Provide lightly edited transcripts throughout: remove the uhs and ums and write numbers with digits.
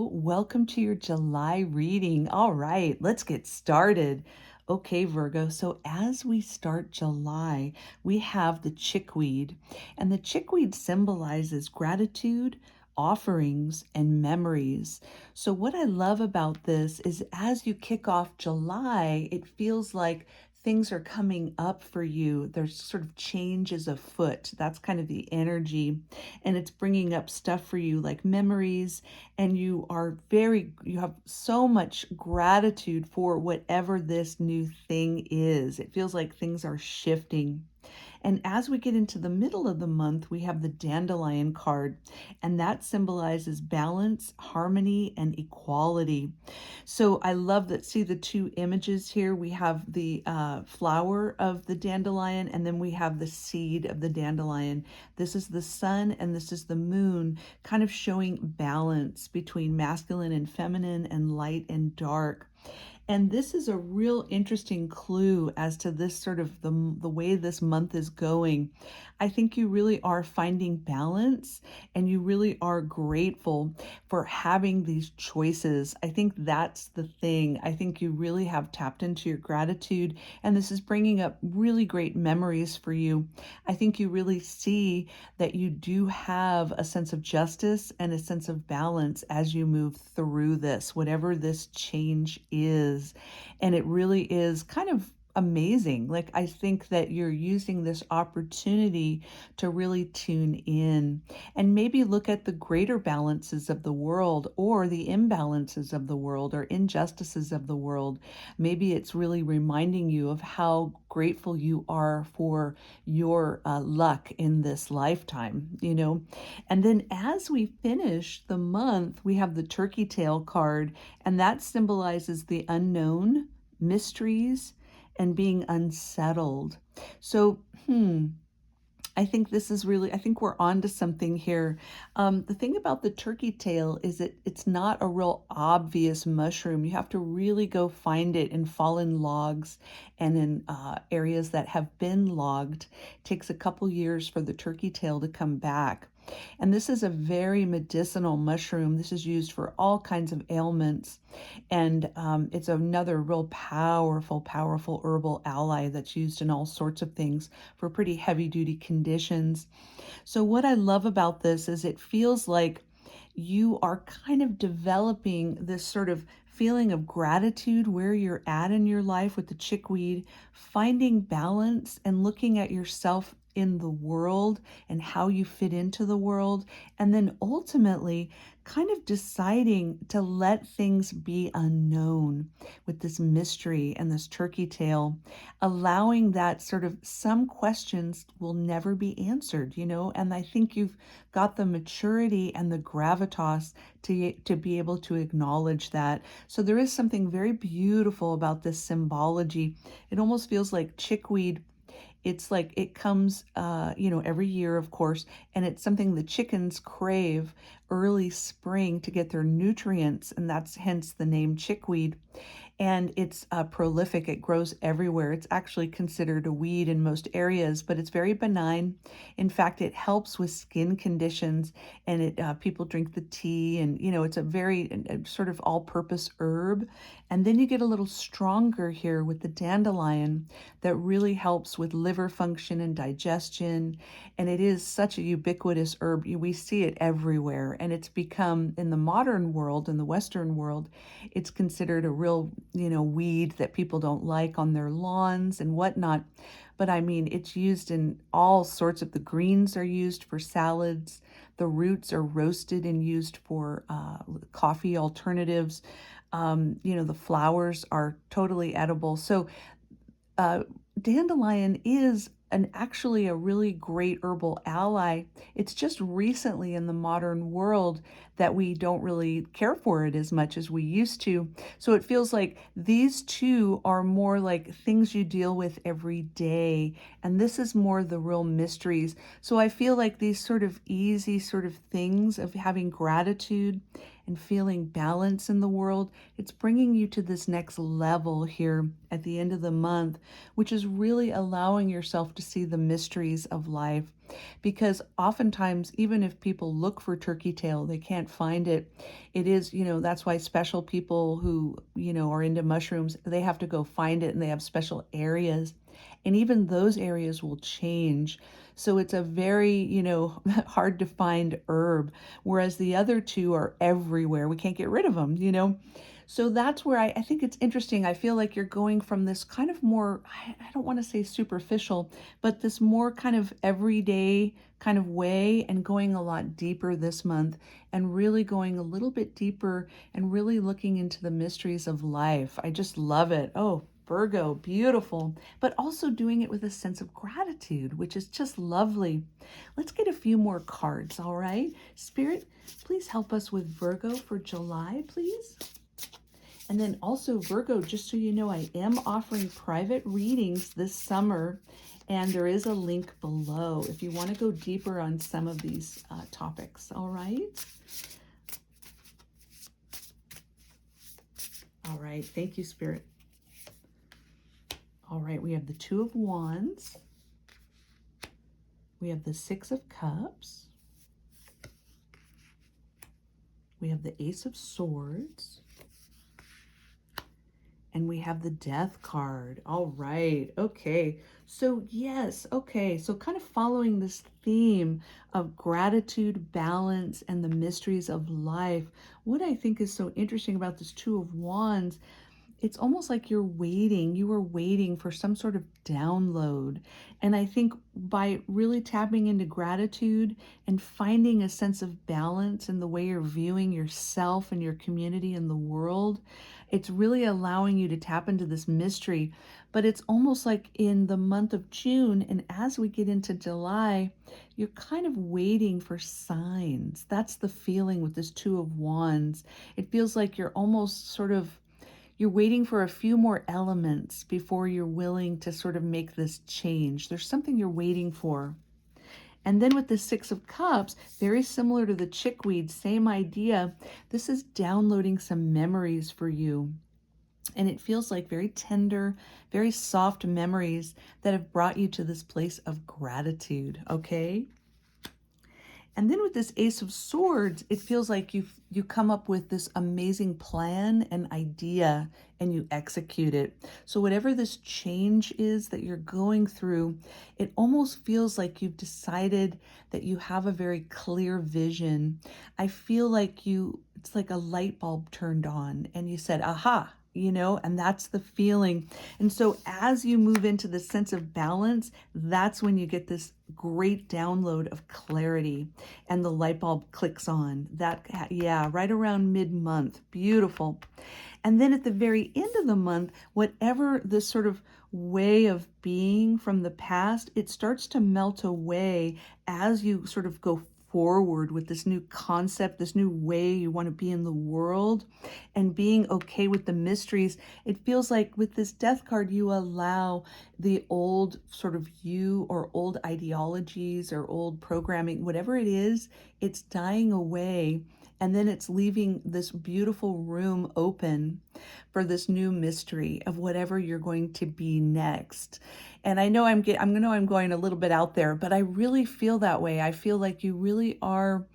Virgo. Welcome to your July reading. All right, let's get started. Okay, Virgo. So as we start July, we have the chickweed, and the chickweed symbolizes gratitude, offerings, and memories. So what I love about this is as you kick off July, it feels like things are coming up for you. There's sort of changes afoot. That's kind of the energy, and it's bringing up stuff for you like memories, and you have so much gratitude for whatever this new thing is. It feels like things are shifting. And as we get into the middle of the month, we have the dandelion card, and that symbolizes balance, harmony, and equality. So I love that. See the two images here? We have the flower of the dandelion, and then we have the seed of the dandelion. This is the sun, and this is the moon, kind of showing balance between masculine and feminine and light and dark. And this is a real interesting clue as to this sort of the way this month is going. I think you really are finding balance, and you really are grateful for having these choices. I think that's the thing. I think you really have tapped into your gratitude, and this is bringing up really great memories for you. I think you really see that you do have a sense of justice and a sense of balance as you move through this, whatever this change is. And it really is kind of amazing. Like, I think that you're using this opportunity to really tune in and maybe look at the greater balances of the world, or the imbalances of the world, or injustices of the world. Maybe it's really reminding you of how grateful you are for your luck in this lifetime. And then as we finish the month, we have the turkey tail card, and that symbolizes the unknown, mysteries, and being unsettled. So, I think we're on to something here. The thing about the turkey tail is that it's not a real obvious mushroom. You have to really go find it in fallen logs and in areas that have been logged. It takes a couple years for the turkey tail to come back. And this is a very medicinal mushroom. This is used for all kinds of ailments. And it's another real powerful, powerful herbal ally that's used in all sorts of things for pretty heavy duty conditions. So, what I love about this is it feels like you are kind of developing this sort of feeling of gratitude where you're at in your life with the chickweed, finding balance and looking at yourself in the world and how you fit into the world, and then ultimately kind of deciding to let things be unknown with this mystery and this turkey tail, allowing that sort of some questions will never be answered. And I think you've got the maturity and the gravitas to be able to acknowledge that. So there is something very beautiful about this symbology. It almost feels like chickweed. It's like it comes, every year, of course, and it's something the chickens crave early spring to get their nutrients, and that's hence the name chickweed. And it's prolific. It grows everywhere. It's actually considered a weed in most areas, but it's very benign. In fact, it helps with skin conditions, and people drink the tea, and it's a very sort of all-purpose herb. And then you get a little stronger here with the dandelion that really helps with liver function and digestion. And it is such a ubiquitous herb. We see it everywhere, and it's become, in the modern world, in the Western world, it's considered a real weed that people don't like on their lawns and whatnot. But I mean, it's used in all sorts of, the greens are used for salads. The roots are roasted and used for coffee alternatives. The flowers are totally edible. So dandelion is actually a really great herbal ally. It's just recently in the modern world that we don't really care for it as much as we used to. So it feels like these two are more like things you deal with every day, and this is more the real mysteries. So I feel like these sort of easy sort of things of having gratitude and feeling balance in the world. It's bringing you to this next level here at the end of the month, which is really allowing yourself to see the mysteries of life. Because oftentimes, even if people look for turkey tail, they can't find it. It is, that's why special people who, are into mushrooms, they have to go find it, and they have special areas. And even those areas will change. So it's a very, hard to find herb, whereas the other two are everywhere. We can't get rid of them. So that's where I think it's interesting. I feel like you're going from this kind of more, I don't want to say superficial, but this more kind of everyday kind of way, and going a lot deeper this month, and really going a little bit deeper and really looking into the mysteries of life. I just love it. Oh, Virgo, beautiful, but also doing it with a sense of gratitude, which is just lovely. Let's get a few more cards, all right? Spirit, please help us with Virgo for July, please. And then also Virgo, just so you know, I am offering private readings this summer, and there is a link below if you want to go deeper on some of these topics, all right? All right, thank you, Spirit. All right, we have the Two of Wands. We have the Six of Cups. We have the Ace of Swords. And we have the Death card. All right, okay. So yes, okay. So kind of following this theme of gratitude, balance, and the mysteries of life. What I think is so interesting about this Two of Wands, it's almost like you were waiting for some sort of download. And I think by really tapping into gratitude and finding a sense of balance in the way you're viewing yourself and your community and the world, it's really allowing you to tap into this mystery. But it's almost like in the month of June, and as we get into July, you're kind of waiting for signs. That's the feeling with this Two of Wands. It feels like you're almost you're waiting for a few more elements before you're willing to sort of make this change. There's something you're waiting for. And then with the Six of Cups, very similar to the chickweed, same idea. This is downloading some memories for you. And it feels like very tender, very soft memories that have brought you to this place of gratitude, okay? And then with this Ace of Swords, it feels like you come up with this amazing plan and idea, and you execute it. So whatever this change is that you're going through, it almost feels like you've decided that you have a very clear vision. I feel like it's like a light bulb turned on, and you said, aha, and that's the feeling. And so as you move into the sense of balance, that's when you get this great download of clarity, and the light bulb clicks on. Yeah, right around mid-month. Beautiful. And then at the very end of the month, whatever this sort of way of being from the past, it starts to melt away as you sort of go forward with this new concept, this new way you want to be in the world, and being okay with the mysteries. It feels like with this Death card, you allow the old sort of you, or old ideologies, or old programming, whatever it is, it's dying away. And then it's leaving this beautiful room open for this new mystery of whatever you're going to be next. And I know I'm going a little bit out there, but I really feel that way. I feel like you really are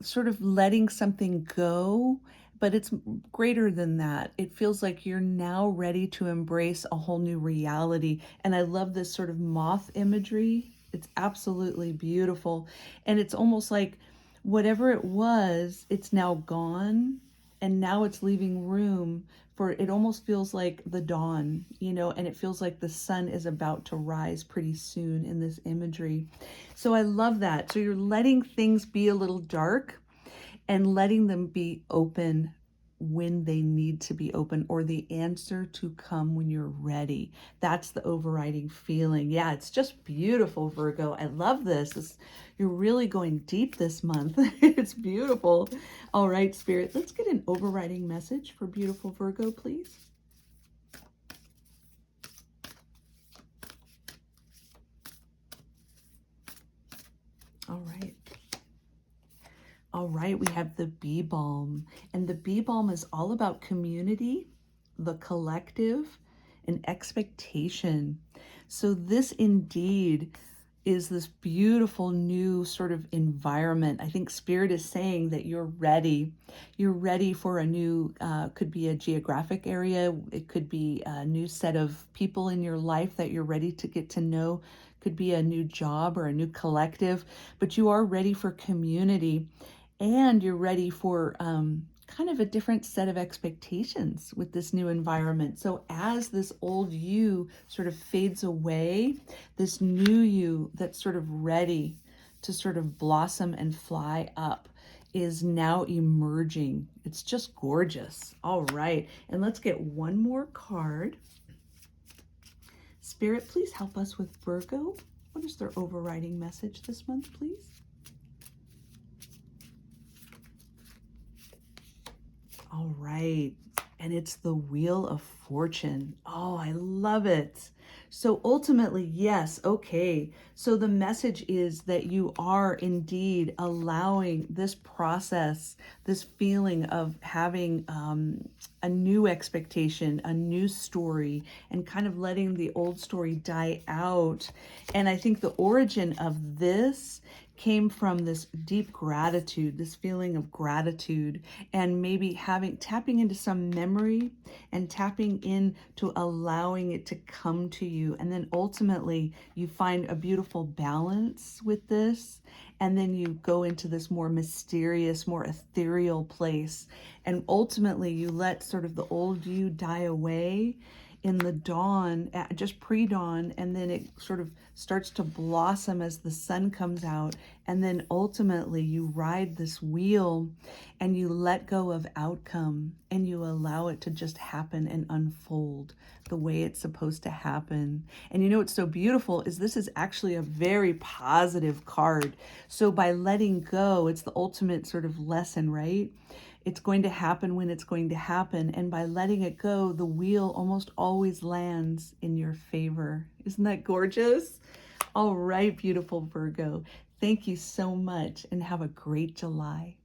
sort of letting something go, but it's greater than that. It feels like you're now ready to embrace a whole new reality. And I love this sort of moth imagery. It's absolutely beautiful. And it's almost like whatever it was, it's now gone. And now it's leaving room for, it almost feels like the dawn, and it feels like the sun is about to rise pretty soon in this imagery. So I love that. So you're letting things be a little dark and letting them be open when they need to be open, or the answer to come when you're ready. That's the overriding feeling. Yeah, it's just beautiful, Virgo. I love this. You're really going deep this month. It's beautiful. All right, Spirit, let's get an overriding message for beautiful Virgo, please. All right. All right, we have the bee balm, and the bee balm is all about community, the collective, and expectation. So this indeed is this beautiful new sort of environment. I think Spirit is saying that you're ready. You're ready for a new, could be a geographic area. It could be a new set of people in your life that you're ready to get to know. Could be a new job or a new collective, but you are ready for community, and you're ready for kind of a different set of expectations with this new environment. So as this old you sort of fades away, this new you that's sort of ready to sort of blossom and fly up is now emerging. It's just gorgeous. All right, and let's get one more card. Spirit, please help us with Virgo. What is their overriding message this month, please? All right. And it's the Wheel of Fortune. Oh, I love it. So ultimately, yes, okay. So the message is that you are indeed allowing this process, this feeling of having a new expectation, a new story, and kind of letting the old story die out. And I think the origin of this came from this deep gratitude, this feeling of gratitude, and maybe tapping into some memory and tapping into allowing it to come to you. And then ultimately you find a beautiful balance with this. And then you go into this more mysterious, more ethereal place. And ultimately you let sort of the old you die away in the dawn, just pre-dawn, and then it sort of starts to blossom as the sun comes out. And then ultimately you ride this wheel and you let go of outcome and you allow it to just happen and unfold the way it's supposed to happen. And you know what's so beautiful is this is actually a very positive card. So by letting go, it's the ultimate sort of lesson, right? It's going to happen when it's going to happen. And by letting it go, the wheel almost always lands in your favor. Isn't that gorgeous? All right, beautiful Virgo. Thank you so much and have a great July.